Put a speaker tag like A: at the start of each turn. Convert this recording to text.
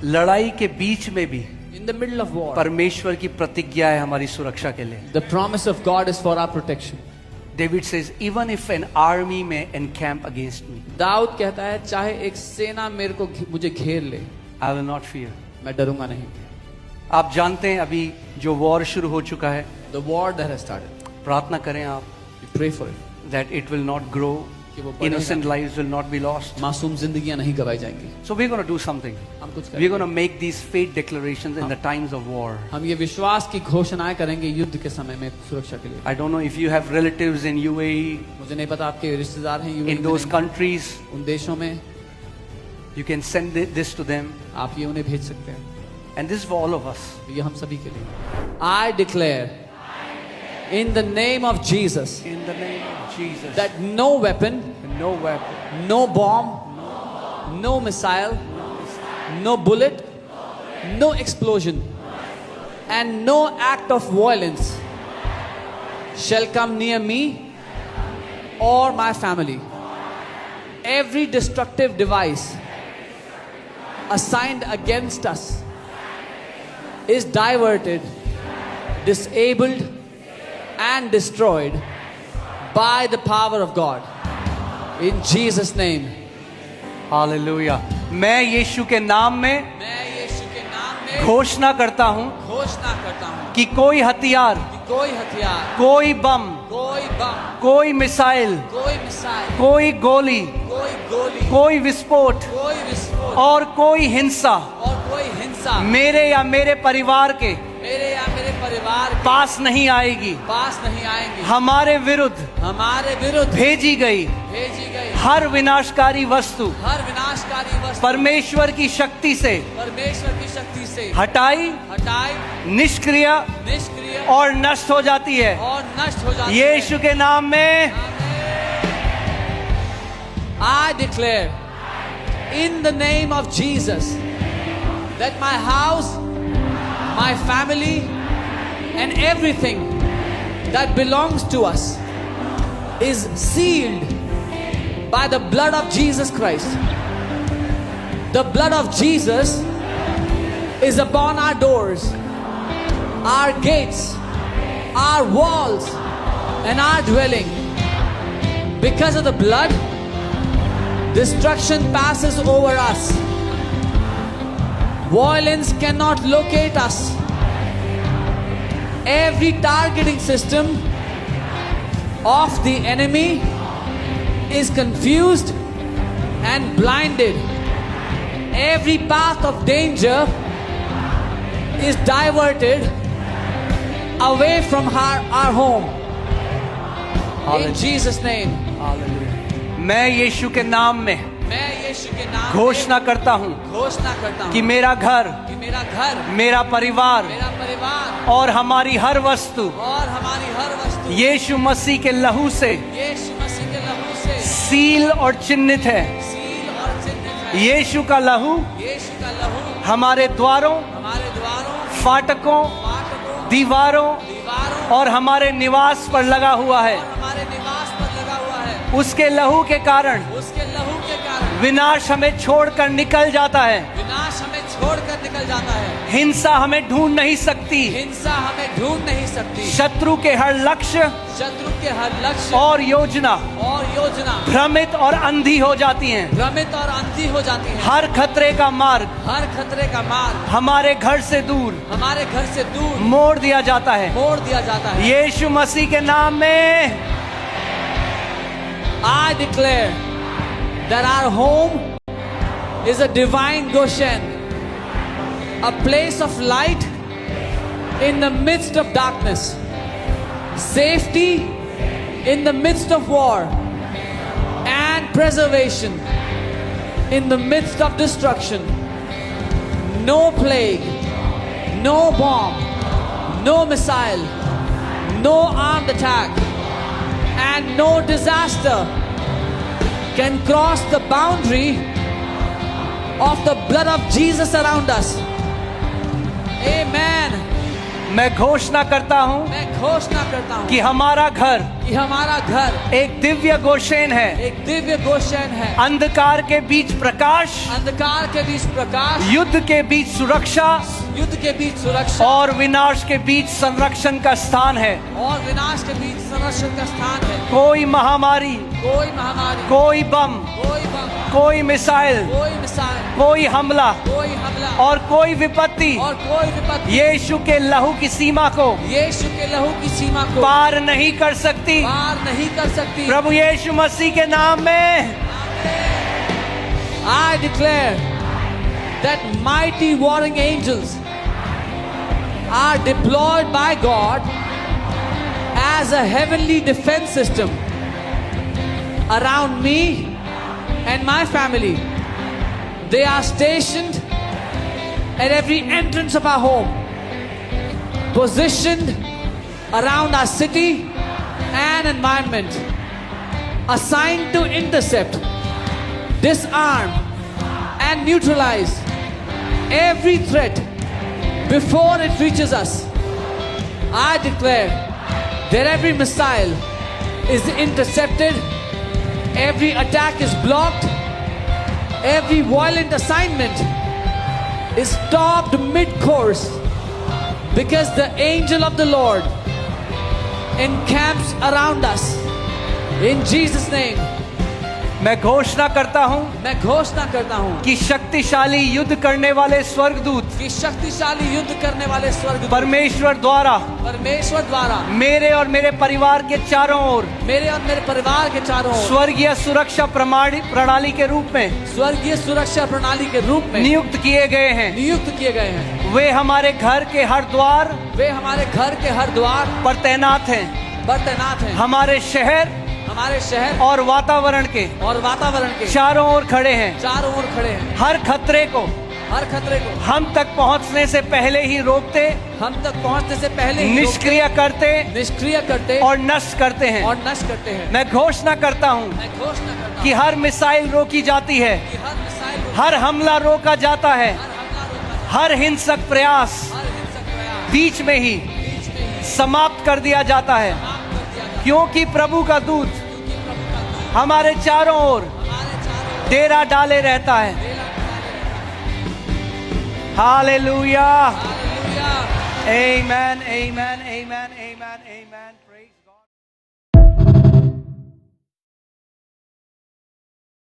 A: लड़ाई के बीच में भी
B: In the middle of war,
A: परमेश्वर की प्रतिज्ञा है हमारी सुरक्षा के लिए.
B: the promise of God is for our protection.
A: David says, even if an army may encamp against me,
B: Dawood कहता है चाहे एक सेना मुझे घेर ले,
A: I will not fear.
B: मैं डरूंगा नहीं.
A: आप जानते हैं अभी जो वॉर शुरू हो चुका है,
B: The war that has started,
A: प्रार्थना करें आप
B: we pray for it.
A: that it will not grow,
B: कि वो बढ़ेगा.
A: innocent lives will not be lost.
B: मासूम जिंदगियां नहीं गवाई जाएंगी.
A: So we're going to do something.
B: हम कुछ
A: We're going
B: करेंगे.
A: to make these faith declarations in the times of war.
B: हम ये विश्वास की घोषणाएं करेंगे युद्ध के समय में सुरक्षा के लिए.
A: I don't know if you have relatives in UAE,
B: मुझे नहीं पता आपके रिश्तेदार हैं
A: in those countries,
B: उन देशों में,
A: you can send this to them.
B: आप ये उन्हें भेज सकते हैं.
A: And this is for all of us.
B: ये हम सभी के लिए. I declare in the name of Jesus
A: In the name of Jesus,
B: that no weapon,
A: no weapon,
B: no bomb, no missile, no bullet, no explosion, and no act of violence shall come near me or my family. Every destructive device assigned against us is diverted, disabled, and destroyed by the power of God. In Jesus' name.
A: Hallelujah. मैं यीशु के नाम में
B: मैं यीशु के नाम में
A: घोषणा करता हूँ
B: घोषणा करता हूँ
A: कि कोई हथियार,
B: कि कोई हथियार,
A: कोई बम,
B: कोई बम,
A: कोई मिसाइल,
B: कोई मिसाइल,
A: कोई गोली,
B: कोई गोली,
A: कोई विस्फोट
B: कोई विस्फोट
A: और कोई हिंसा
B: और कोई हिंसा
A: मेरे या मेरे परिवार के
B: मेरे या मेरे परिवार के
A: पास नहीं आएगी.
B: पास नहीं आएंगे.
A: हमारे विरुद्ध
B: हमारे विरुद्ध
A: भेजी गई
B: भेजी गई
A: हर विनाशकारी वस्तु
B: हर विनाशकारी वस्तु
A: परमेश्वर की शक्ति से
B: परमेश्वर की शक्ति से
A: हटाई,
B: हटाई,
A: निष्क्रिय
B: निष्क्रिय
A: और नष्ट हो जाती है.
B: और नष्ट हो जाती है.
A: यीशु के नाम में
B: I declare in the name of Jesus that my house, my family, and everything that belongs to us is sealed by the blood of Jesus Christ. The blood of Jesus is upon our doors, our gates, our walls, and our dwelling. Because of the blood, destruction passes over us. Violence cannot locate us. Every targeting system of the enemy is confused and blinded. Every path of danger is diverted away from our home. In Jesus' name.
A: मैं यीशु के नाम में
B: मैं यीशु के नाम
A: घोषणा करता हूँ
B: घोषणा करता हूँ
A: कि मेरा घर,
B: कि मेरा घर,
A: मेरा परिवार
B: मेरा परिवार
A: और हमारी हर वस्तु
B: और हमारी हर वस्तु
A: यीशु मसीह के लहू से
B: यीशु मसीह के लहू से
A: सील और चिन्हित है.
B: सील और चिन्हित है.
A: यीशु का लहू
B: यीशु का लहू
A: हमारे द्वारों,
B: हमारे द्वारों,
A: फाटकों,
B: फाटकों,
A: दीवारों
B: दीवारों
A: और हमारे निवास पर लगा हुआ है.
B: और हमारे निवास पर लगा हुआ है.
A: उसके लहू के कारण
B: उसके लहू के कारण
A: विनाश हमें छोड़कर निकल जाता है.
B: विनाश हमें छोड़कर निकल जाता है.
A: हिंसा हमें ढूंढ नहीं सकती.
B: हिंसा हमें ढूंढ नहीं सकती.
A: शत्रु के हर लक्ष्य
B: शत्रु के हर लक्ष्य
A: और योजना भ्रमित और अंधी हो जाती हैं.
B: भ्रमित और अंधी हो जाती हैं.
A: हर खतरे का मार्ग,
B: हर खतरे का मार्ग
A: हमारे घर से दूर,
B: हमारे घर से दूर
A: मोड़ दिया जाता है.
B: मोड़ दिया जाता है.
A: यीशु मसीह के नाम में
B: I declare that our home is a divine Goshen, a place of light in the midst of darkness, safety in the midst of war, and preservation in the midst of destruction. No plague, no bomb, no missile, no armed attack, and no disaster can cross the boundary of the blood of Jesus around us. Amen.
A: मैं घोषणा करता हूँ
B: मैं घोषणा करता हूँ
A: कि हमारा घर
B: कि हमारा घर
A: एक दिव्य गोशेन है।
B: एक दिव्य गोशेन है।
A: अंधकार के बीच प्रकाश,
B: अंधकार के बीच प्रकाश,
A: युद्ध के बीच सुरक्षा
B: युद्ध के बीच सुरक्षा
A: और विनाश के बीच संरक्षण का स्थान है।
B: और विनाश के बीच संरक्षण का स्थान है।
A: कोई महामारी,
B: कोई महामारी,
A: कोई बम,
B: कोई बम,
A: कोई मिसाइल,
B: कोई मिसाइल,
A: कोई हमला
B: कोई हमला
A: और कोई विपत्ति
B: और कोई विपत्ति
A: यीशु के लहू की सीमा को
B: यीशु के लहू की सीमा को
A: पार नहीं कर सकती।
B: पार नहीं कर सकती।
A: प्रभु यीशु मसीह के नाम में
B: I declare that mighty warring angels are deployed by God as a heavenly defense system around me and my family. They are stationed at every entrance of our home, positioned around our city and environment, assigned to intercept, disarm and neutralize every threat before it reaches us. I declare that every missile is intercepted, every attack is blocked, every violent assignment is stopped mid-course, because the angel of the Lord encamps around us. In Jesus' name,
A: मैं घोषणा करता हूँ
B: मैं घोषणा करता हूँ
A: कि शक्तिशाली युद्ध करने वाले स्वर्गदूत
B: कि शक्तिशाली युद्ध करने वाले स्वर्गदूत
A: परमेश्वर द्वारा मेरे और मेरे परिवार के चारों ओर,
B: मेरे और मेरे परिवार के चारों ओर
A: स्वर्गीय सुरक्षा प्रणाली के रूप में,
B: स्वर्गीय सुरक्षा प्रणाली के रूप में
A: नियुक्त किए गए हैं। वे हमारे घर के हर द्वार पर तैनात हैं। हमारे शहर और वातावरण के चारों ओर खड़े हैं। हर खतरे को हम तक पहुंचने से पहले ही रोकते, निष्क्रिय करते और नष्ट करते हैं। मैं घोषणा करता हूं कि हर मिसाइल रोकी जाती है, हर हमला रोका जाता है, हर हिंसक प्रयास बीच में ही समाप्त कर दिया जाता है, क्योंकि प्रभु का दूत हमारे चारों ओर डेरा डाले रहता है। हालेलुया, आमेन, आमेन, आमेन, आमेन, आमेन।